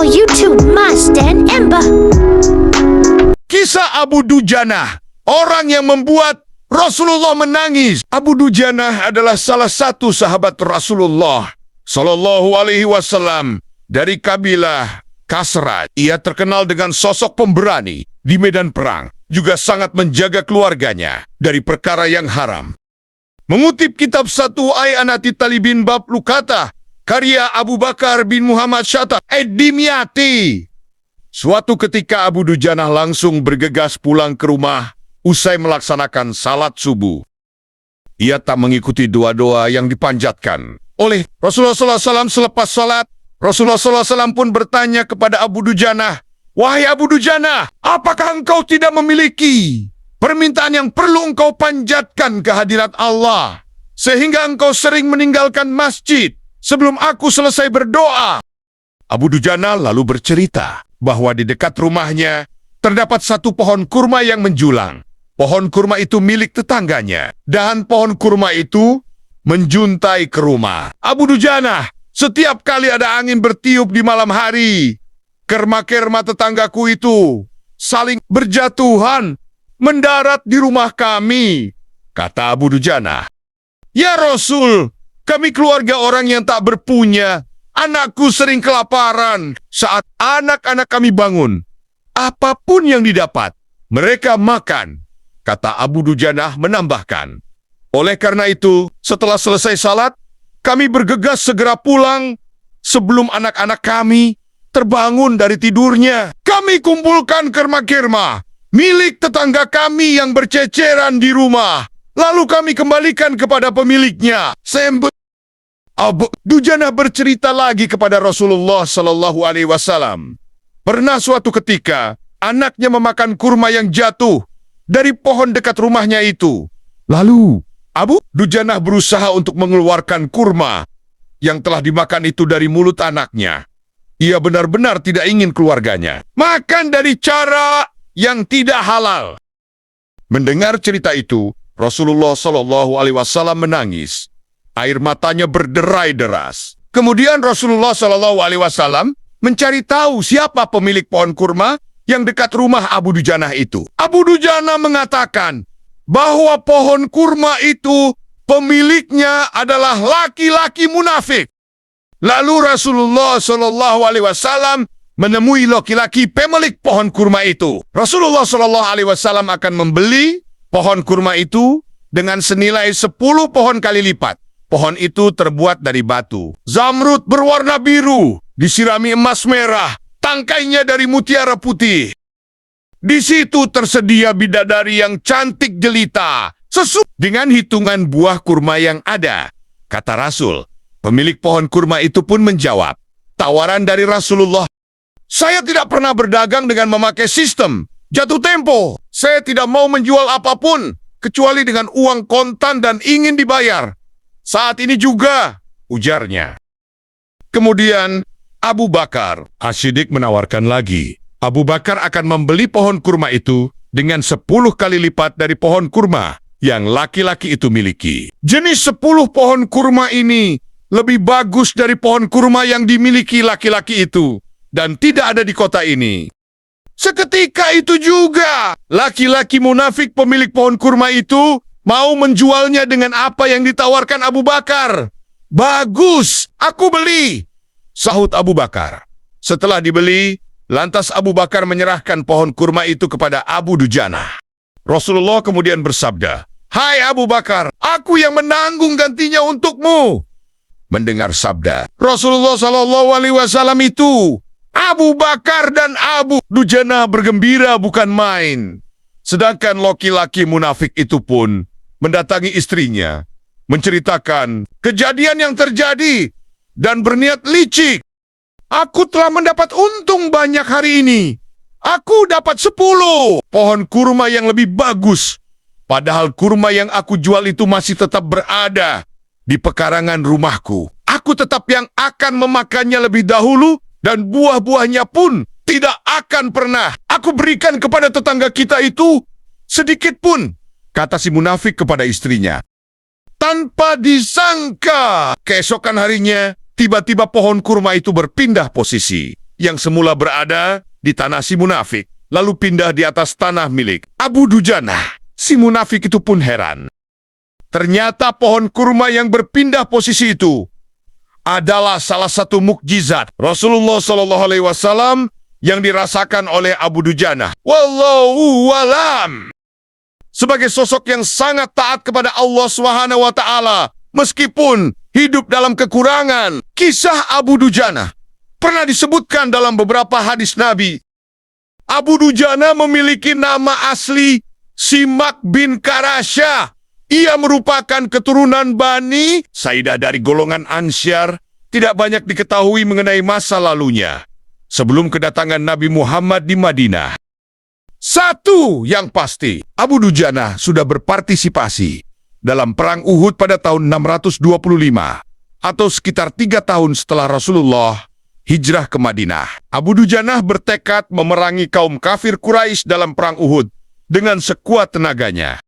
channel YouTube Mas dan Ember. Kisah Abu Dujanah, orang yang membuat Rasulullah menangis. Abu Dujanah adalah salah satu sahabat Rasulullah Sallallahu Alaihi Wasallam dari kabilah Khazraj. Ia terkenal dengan sosok pemberani di medan perang, juga sangat menjaga keluarganya dari perkara yang haram. Mengutip kitab 1 Anati Talibin Bab Lukata, karya Abu Bakar bin Muhammad Syatta Dimyati. Suatu ketika Abu Dujanah langsung bergegas pulang ke rumah usai melaksanakan salat subuh. Ia tak mengikuti doa-doa yang dipanjatkan oleh Rasulullah SAW selepas salat. Rasulullah SAW pun bertanya kepada Abu Dujanah, "Wahai Abu Dujanah, apakah engkau tidak memiliki permintaan yang perlu engkau panjatkan ke hadirat Allah, sehingga engkau sering meninggalkan masjid sebelum aku selesai berdoa?" Abu Dujanah lalu bercerita bahwa di dekat rumahnya terdapat satu pohon kurma yang menjulang. Pohon kurma itu milik tetangganya, dan pohon kurma itu menjuntai ke rumah Abu Dujanah. Setiap kali ada angin bertiup di malam hari, kerma-kerma tetanggaku itu saling berjatuhan mendarat di rumah kami, kata Abu Dujanah. "Ya Rasul, kami keluarga orang yang tak berpunya. Anakku sering kelaparan saat anak-anak kami bangun. Apapun yang didapat, mereka makan," kata Abu Dujanah menambahkan. "Oleh karena itu, setelah selesai salat, kami bergegas segera pulang sebelum anak-anak kami terbangun dari tidurnya. Kami kumpulkan kerma-kerma milik tetangga kami yang berceceran di rumah, lalu kami kembalikan kepada pemiliknya." Abu Dujanah bercerita lagi kepada Rasulullah Sallallahu Alaihi Wasallam. Pernah suatu ketika, anaknya memakan kurma yang jatuh dari pohon dekat rumahnya itu. Lalu, Abu Dujanah berusaha untuk mengeluarkan kurma yang telah dimakan itu dari mulut anaknya. Ia benar-benar tidak ingin keluarganya makan dari cara yang tidak halal. Mendengar cerita itu, Rasulullah Shallallahu Alaihi Wasallam menangis. Air matanya berderai deras. Kemudian Rasulullah Shallallahu Alaihi Wasallam mencari tahu siapa pemilik pohon kurma yang dekat rumah Abu Dujanah itu. Abu Dujanah mengatakan bahwa pohon kurma itu pemiliknya adalah laki-laki munafik. Lalu Rasulullah Shallallahu Alaihi Wasallam menemui laki-laki pemilik pohon kurma itu. Rasulullah Shallallahu Alaihi Wasallam akan membeli pohon kurma itu dengan senilai 10 pohon kali lipat. Pohon itu terbuat dari batu zamrud berwarna biru, disirami emas merah, tangkainya dari mutiara putih. Di situ tersedia bidadari yang cantik jelita, sesuai dengan hitungan buah kurma yang ada, kata Rasul. Pemilik pohon kurma itu pun menjawab tawaran dari Rasulullah, "Saya tidak pernah berdagang dengan memakai sistem jatuh tempo. Saya tidak mau menjual apapun kecuali dengan uang kontan dan ingin dibayar saat ini juga," ujarnya. Kemudian Abu Bakar As-Siddiq menawarkan lagi. Abu Bakar akan membeli pohon kurma itu dengan 10 kali lipat dari pohon kurma yang laki-laki itu miliki. Jenis 10 pohon kurma ini lebih bagus dari pohon kurma yang dimiliki laki-laki itu dan tidak ada di kota ini. Seketika itu juga, laki-laki munafik pemilik pohon kurma itu mau menjualnya dengan apa yang ditawarkan Abu Bakar. "Bagus, aku beli," sahut Abu Bakar. Setelah dibeli, lantas Abu Bakar menyerahkan pohon kurma itu kepada Abu Dujanah. Rasulullah kemudian bersabda, "Hai Abu Bakar, aku yang menanggung gantinya untukmu." Mendengar sabda Rasulullah Shallallahu Alaihi Wasallam itu, Abu Bakar dan Abu Dujanah bergembira bukan main. Sedangkan laki-laki munafik itu pun mendatangi istrinya, menceritakan kejadian yang terjadi dan berniat licik. "Aku telah mendapat untung banyak hari ini. Aku dapat 10 pohon kurma yang lebih bagus. Padahal kurma yang aku jual itu masih tetap berada di pekarangan rumahku. Aku tetap yang akan memakannya lebih dahulu dan buah-buahnya pun tidak akan pernah aku berikan kepada tetangga kita itu sedikit pun," kata si munafik kepada istrinya. Tanpa disangka, keesokan harinya, tiba-tiba pohon kurma itu berpindah posisi. yang semula berada di tanah si munafik, lalu pindah di atas tanah milik Abu Dujanah. Si munafik itu pun heran. Ternyata pohon kurma yang berpindah posisi itu adalah salah satu mukjizat Rasulullah SAW yang dirasakan oleh Abu Dujanah. Wallahu alam. Sebagai sosok yang sangat taat kepada Allah SWT, meskipun hidup dalam kekurangan, kisah Abu Dujanah pernah disebutkan dalam beberapa hadis Nabi. Abu Dujanah memiliki nama asli Simak bin Karasya. Ia merupakan keturunan Bani Saidah dari golongan Ansyar. Tidak banyak diketahui mengenai masa lalunya sebelum kedatangan Nabi Muhammad di Madinah. Satu yang pasti, Abu Dujanah sudah berpartisipasi dalam Perang Uhud pada tahun 625, atau sekitar 3 tahun setelah Rasulullah hijrah ke Madinah. Abu Dujanah bertekad memerangi kaum kafir Quraisy dalam Perang Uhud dengan sekuat tenaganya.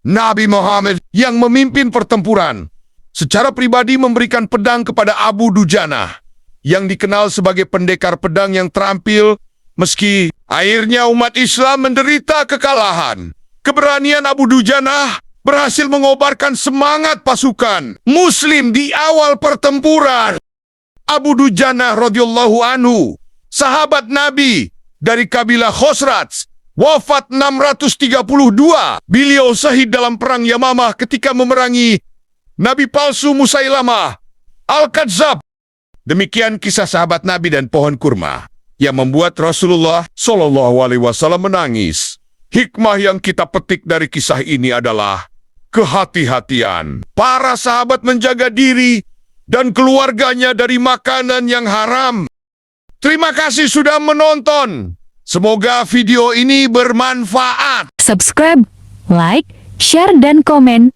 Nabi Muhammad yang memimpin pertempuran secara pribadi memberikan pedang kepada Abu Dujanah, yang dikenal sebagai pendekar pedang yang terampil. Meski akhirnya umat Islam menderita kekalahan, keberanian Abu Dujanah berhasil mengobarkan semangat pasukan Muslim di awal pertempuran. Abu Dujanah radhiyallahu anhu, sahabat Nabi dari kabilah Khosraj, wafat 632. Beliau syahid dalam perang Yamamah ketika memerangi Nabi palsu Musailamah Al-Kadzab. Demikian kisah sahabat Nabi dan pohon kurma yang membuat Rasulullah SAW menangis. Hikmah yang kita petik dari kisah ini adalah kehati-hatian. Para sahabat menjaga diri dan keluarganya dari makanan yang haram. Terima kasih sudah menonton. Semoga video ini bermanfaat. Subscribe, like, share, dan komen